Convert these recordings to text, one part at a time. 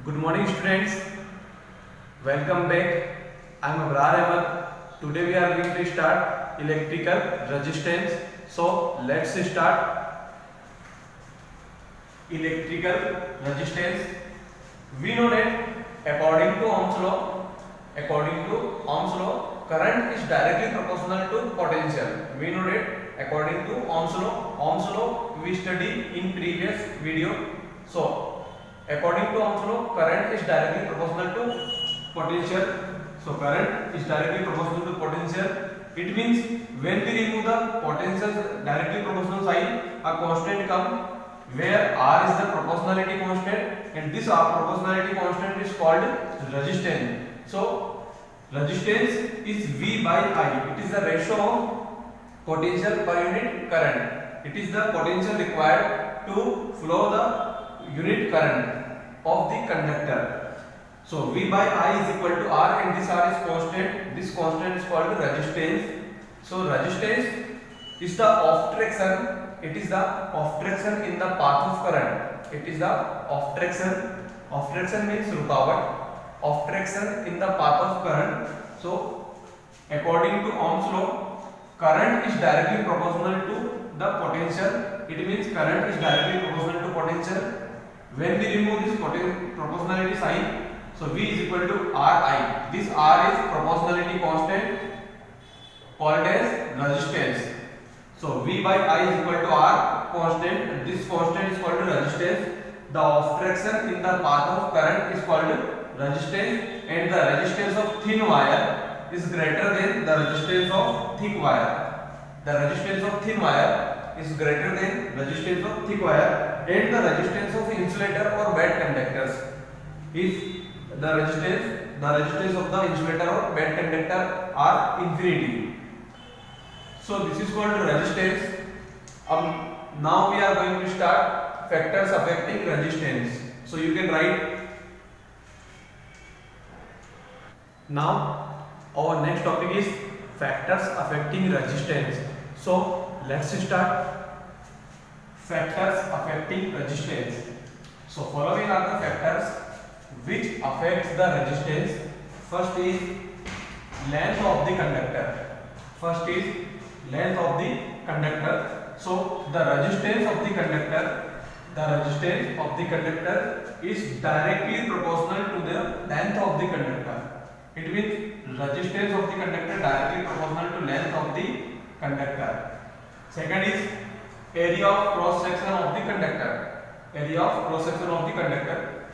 Good morning, students. Welcome back. I am Abrar Ahmed. Today we are going to start electrical resistance. So let's start electrical resistance. We know that according to Ohm's law, current is directly proportional to potential. We know that according to Ohm's law we studied in previous video. So according to Ohm's law, current is directly proportional to potential. So current is directly proportional to potential. It means when we remove the potential directly proportional sign, a constant comes where R is the proportionality constant, and this R proportionality constant is called resistance. So resistance is V by I. It is the ratio of potential per unit current. It is the potential required to flow the unit current of the conductor. So V by I is equal to R, and this R is constant. This constant is called resistance. So resistance is the off traction. It is the off traction in the path of current. It is the off traction. Off traction means rukawat. Off traction in the path of current. So according to Ohm's law, current is directly proportional to the potential. It means current is directly proportional to potential. When we remove this proportionality sign, so V is equal to Ri. This R is proportionality constant called as resistance. So V by I is equal to R constant. This constant is called resistance. The off traction in the path of current is called resistance, and the resistance of thin wire is greater than the resistance of thick wire. The resistance of thin wire is greater than resistance of thick wire, and the resistance of insulator or bad conductors is the resistance of the insulator or bad conductor are infinity. So this is called resistance. Now we are going to start factors affecting resistance. So you can write. Now our next topic is factors affecting resistance. So let's start factors affecting resistance. So following are the factors which affects the resistance. First is length of the conductor. So the resistance of the conductor is directly proportional to the length of the conductor. It means resistance of the conductor directly proportional to length of the conductor. Second is area of cross section of the conductor.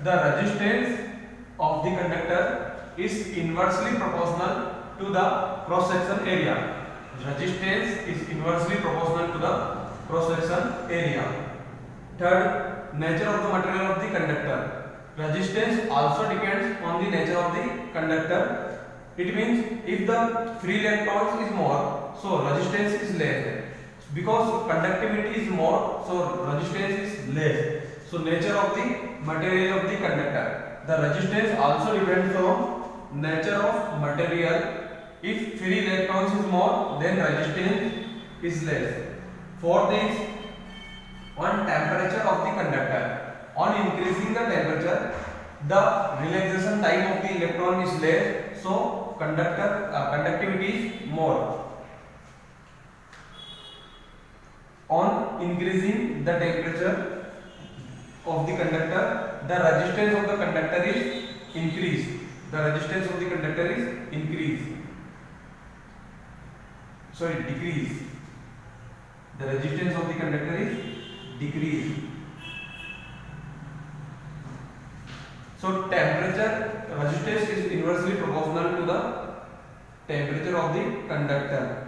The resistance of the conductor is inversely proportional to the cross section area. Third, nature of the material of the conductor. Resistance also depends on the nature of the conductor. It means if the free electrons is more, so resistance is less. Because conductivity is more, so resistance is less. So nature of the material of the conductor. The resistance also depends on nature of material. If free electrons is more, then resistance is less. Fourth is on temperature of the conductor. On increasing the temperature, the relaxation time of the electron is less, so conductivity is more. On increasing the temperature of the conductor, the resistance of the conductor is increased. Decrease. The resistance of the conductor is decreased. So temperature resistance is inversely proportional to the temperature of the conductor.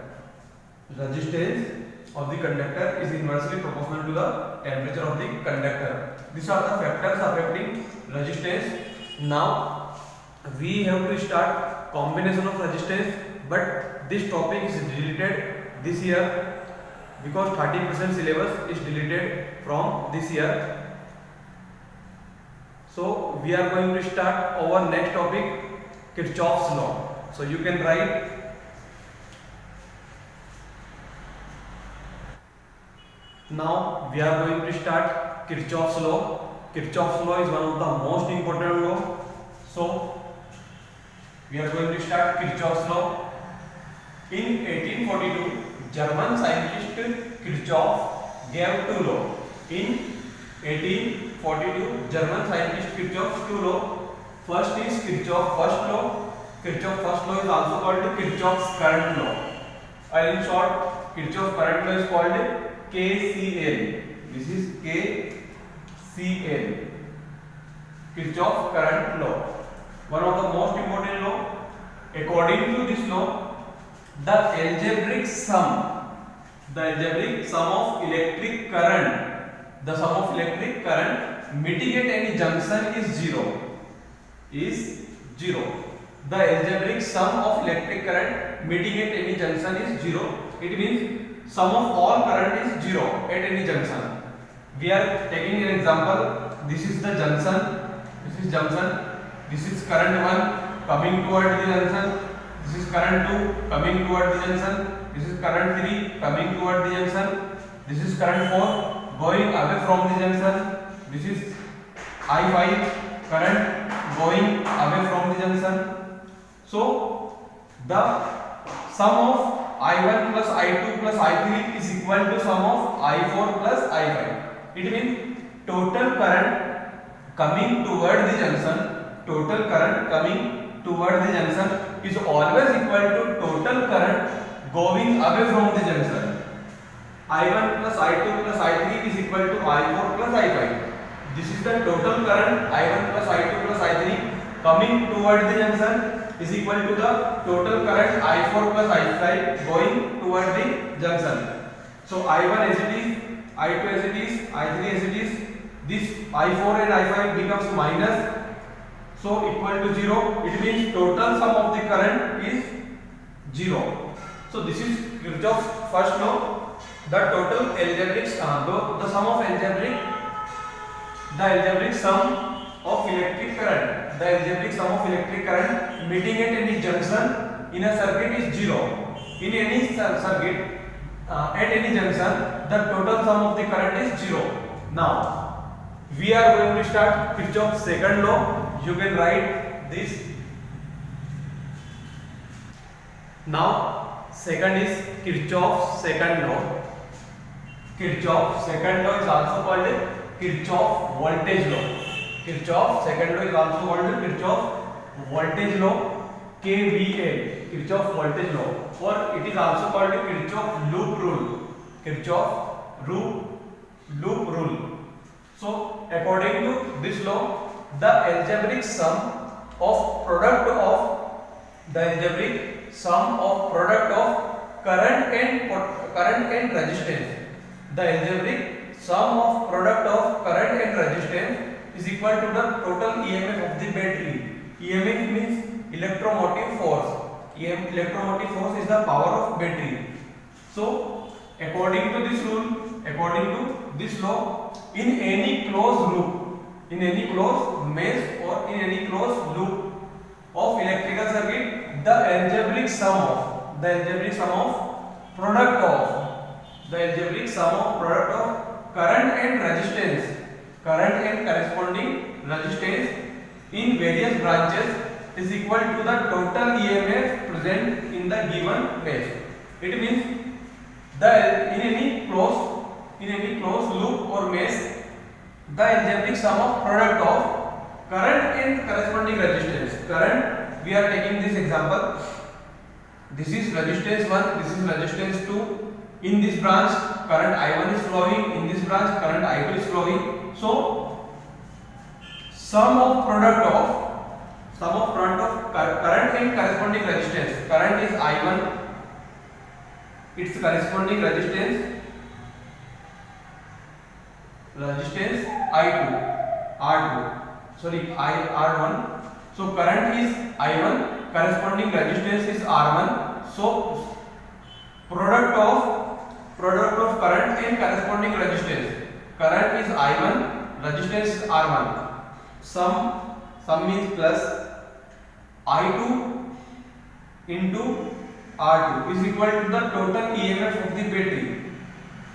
Resistance of the conductor is inversely proportional to the temperature of the conductor. These are the factors affecting resistance. Now we have to start combination of resistance, but this topic is deleted this year because 30% syllabus is deleted from this year. So we are going to start our next topic, Kirchhoff's law. So you can write. Now we are going to start Kirchhoff's law. Kirchhoff's law is one of the most important law Kirchhoff's law. In 1842, German scientist Kirchhoff gave two laws. In 1842, German scientist Kirchhoff's two laws. First is Kirchhoff's first law. Kirchhoff's first law is also called Kirchhoff's current law. Or in short, Kirchhoff's current law is called KCL. This is KCL. Kirchhoff's current law. One of the most important law. According to this law, the algebraic sum of electric current mitigate any junction is zero. The algebraic sum of electric current mitigate any junction is zero. It means sum of all current is zero at any junction. We are taking an example. This is the junction. This is junction. This is current 1 coming toward the junction. This is current 2 coming toward the junction. This is current 3 coming toward the junction. This is current 4 going away from the junction. This is I5 current going away from the junction. So the sum of I1 plus I2 plus I3 is equal to sum of I4 plus I5. It means total current coming toward the junction. Total current coming toward the junction is always equal to total current going away from the junction. I1 plus I2 plus I3 is equal to I4 plus I5. This is the total current I1 plus I2 plus I3 coming toward the junction is equal to the total current I4 plus I5 going toward the junction. So I1 as it is, I2 as it is, I3 as it is, this I4 and I5 becomes minus, so equal to 0. It means total sum of the current is 0. So this is Kirchhoff's first law. The total algebraic sum, the sum of algebraic sum of electric current, the algebraic sum of electric current meeting at any junction in a circuit is 0. In any circuit at any junction, the total sum of the current is 0. Now we are going to start Kirchhoff's second law. You can write this. Now second is Kirchhoff's second law. Kirchhoff's second law is also called Kirchhoff voltage law. Kirchhoff's second law is also called Kirchhoff voltage law, KVL, Kirchhoff voltage law, or it is also called Kirchhoff loop rule. Kirchhoff loop rule. So according to this law, the algebraic sum of product of current and resistance. The algebraic sum of product of current and resistance is equal to the total EMF of the battery. EMF means electromotive force. Electromotive force is the power of battery. So according to this rule, according to this law, in any closed loop, in any closed mesh or in any closed loop of electrical circuit, the algebraic sum of product of current and resistance, current and corresponding resistance in various branches is equal to the total EMF present in the given mesh. It means in any closed loop or mesh, the algebraic sum of product of current and corresponding resistance. Current, we are taking this example. This is resistance 1, this is resistance 2. In this branch, current I1 is flowing. In this branch, current I2 is flowing. So, sum of product of current and corresponding resistance. Current is I1. Its corresponding resistance I2, R1. So current is I1, corresponding resistance is R1. So product of current and corresponding resistance. Current is I1, resistance is R1. Sum means plus I2 into R2 is equal to the total EMF of the battery.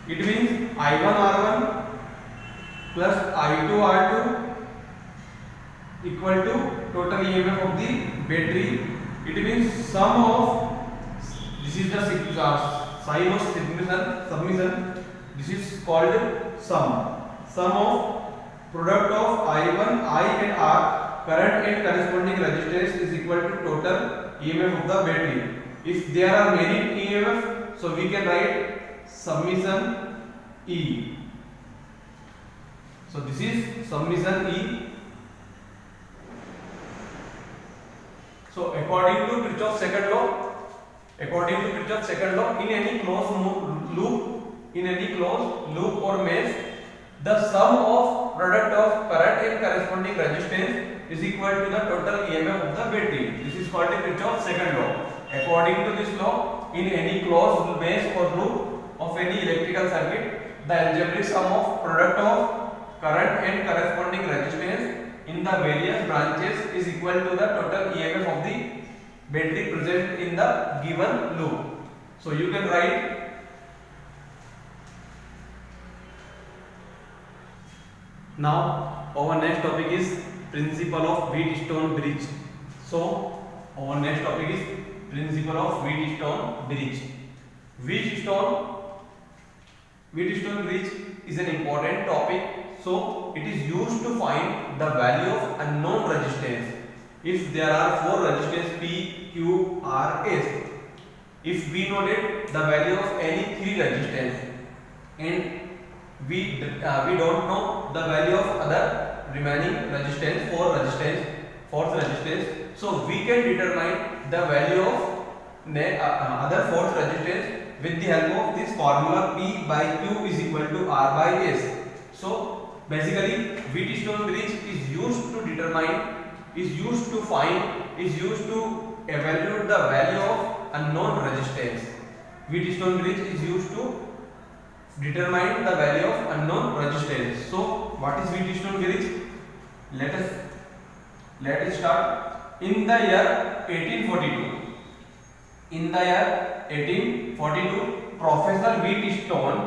It means I1 R1 plus I2 R2 equal to total EMF of the battery It means sum of, this is the sign of submission. This is called sum. Sum of product of I1, I and R, current and corresponding resistance is equal to total EMF of the battery. If there are many EMF, so we can write summation E. So this is summation E. So according to Kirchhoff's second law, in any closed loop or mesh, the sum of product of current and corresponding resistance is equal to the total EMF of the battery. This is called Kirchhoff's second law. According to this law, in any closed mesh or loop of any electrical circuit, the algebraic sum of product of current and corresponding resistance in the various branches is equal to the total EMF of the battery present in the given loop. So you can write now. Our next topic is principle of Wheatstone bridge. So our next topic is principle of Wheatstone bridge. Wheatstone bridge is an important topic. So it is used to find the value of unknown resistance. If there are four resistors P, Q, R, S, if we know that the value of any three resistance and we don't know the value of other remaining resistance, fourth resistance, so we can determine the value of other fourth resistance with the help of this formula P by Q is equal to R by S. So basically Wheatstone bridge is used to evaluate the value of unknown resistance. Wheatstone bridge is used to determine the value of unknown resistance. So what is Wheatstone bridge? Let us start. In the year 1842, Professor Wheatstone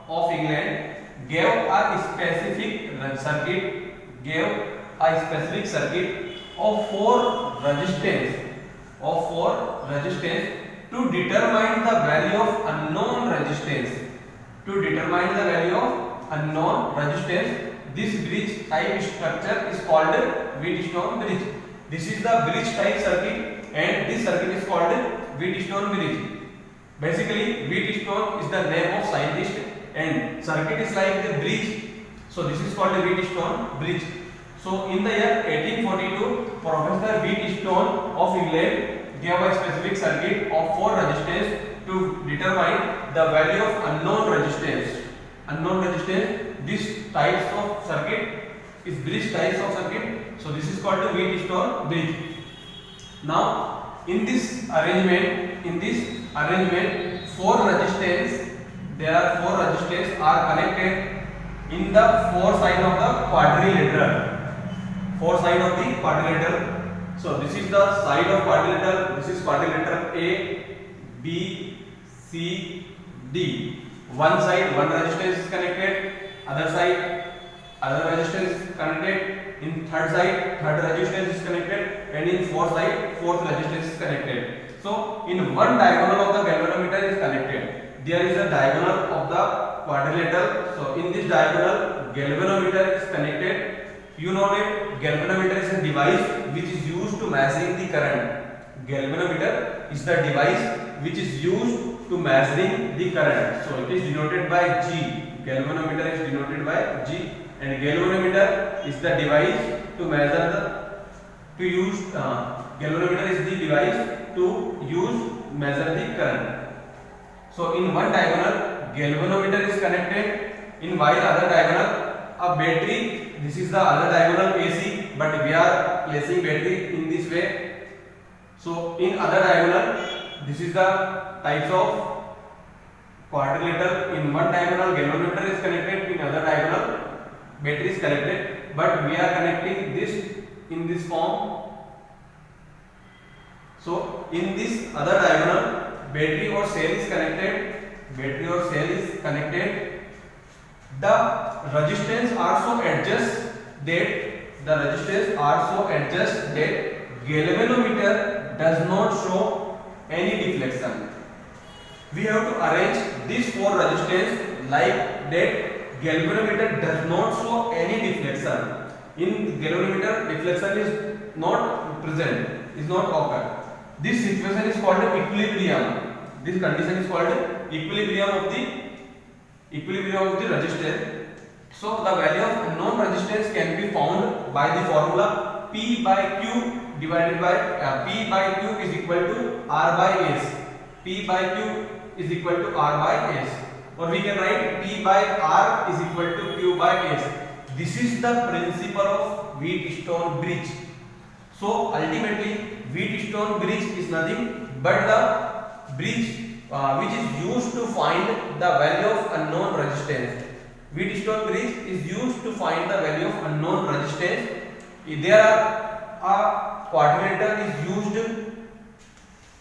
of England gave a specific circuit of four resistance to determine the value of unknown resistance. This bridge type structure is called Wheatstone bridge. This is the bridge type circuit and this circuit is called Wheatstone bridge. Basically Wheatstone is the name of scientist and circuit is like the bridge. So this is called Wheatstone bridge. So in the year 1842, Professor Wheatstone of England gave a specific circuit of four resistors to determine the value of unknown resistance. This types of circuit is bridge types of circuit. So this is called the Wheatstone bridge. Now in this arrangement, there are four resistors are connected in the four sides of the quadrilateral. So this is the side of quadrilateral. This is quadrilateral A, B, C, D. One side one resistance is connected, other side other resistance is connected, in third side third resistance is connected, and in fourth side fourth resistance is connected. So in one diagonal of the galvanometer is connected. There is a diagonal of the quadrilateral. So in this diagonal galvanometer is connected. You know that galvanometer is a device which is used to measuring the current. Galvanometer is the device which is used to measuring the current. So it is denoted by G. Galvanometer is denoted by G, and galvanometer is the device to measure galvanometer is the device to measure the current. So in one diagonal galvanometer is connected, in while other diagonal a battery. This is the other diagonal AC, but we are placing battery in this way. So in other diagonal, this is the types of quadrilateral. In one diagonal galvanometer is connected, in other diagonal battery is connected, but we are connecting this in this form. So in this other diagonal battery or cell is connected. The resistance also adjusts that the resistance are so adjusted that galvanometer does not show any deflection. We have to arrange these four resistance like that galvanometer does not show any deflection. In galvanometer, deflection is not present, is not occur. This situation is called equilibrium. This condition is called equilibrium of the resistance. So the value of unknown resistance can be found by the formula P by Q divided by P by Q is equal to R by S. P by Q is equal to R by S, or we can write P by R is equal to Q by S. This is the principle of Wheatstone bridge. So ultimately, Wheatstone bridge is nothing but the bridge which is used to find the value of unknown resistance. Wheatstone bridge is used to find the value of unknown resistance. There a quadrilateral is used.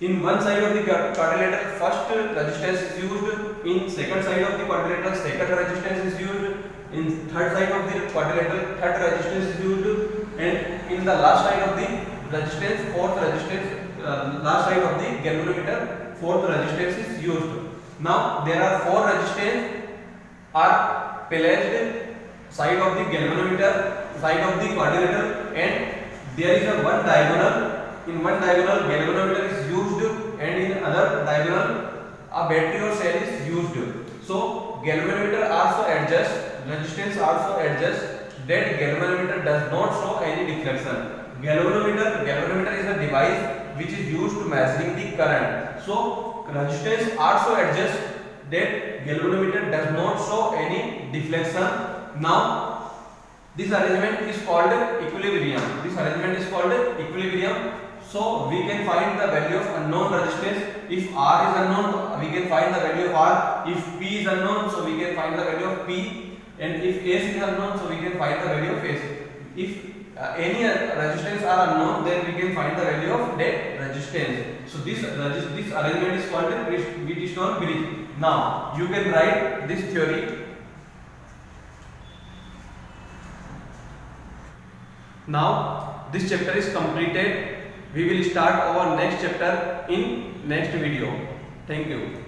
In one side of the quadrilateral, first resistance is used. In second side of the quadrilateral, second resistance is used. In third side of the quadrilateral, third resistance is used. And in the last side of the resistance, fourth resistance, last side of the galvanometer, fourth resistance is used. Now there are four resistance are placed side of the galvanometer, side of the quadrilateral, and there is a one diagonal. In one diagonal galvanometer is used, and in other diagonal a battery or cell is used. So galvanometer also adjust, resistance also adjust that galvanometer does not show any deflection. Galvanometer is a device which is used to measuring the current. So resistance also adjust that galvanometer does not show any deflection. Now this arrangement is called equilibrium. This arrangement is called equilibrium. So we can find the value of unknown resistance. If R is unknown, we can find the value of R. If P is unknown, so we can find the value of P. And if S is unknown, so we can find the value of S. If any resistance are unknown, then we can find the value of that resistance. So this arrangement is called Wheatstone bridge. Now you can write this theory. Now this chapter is completed. We will start our next chapter in next video. Thank you.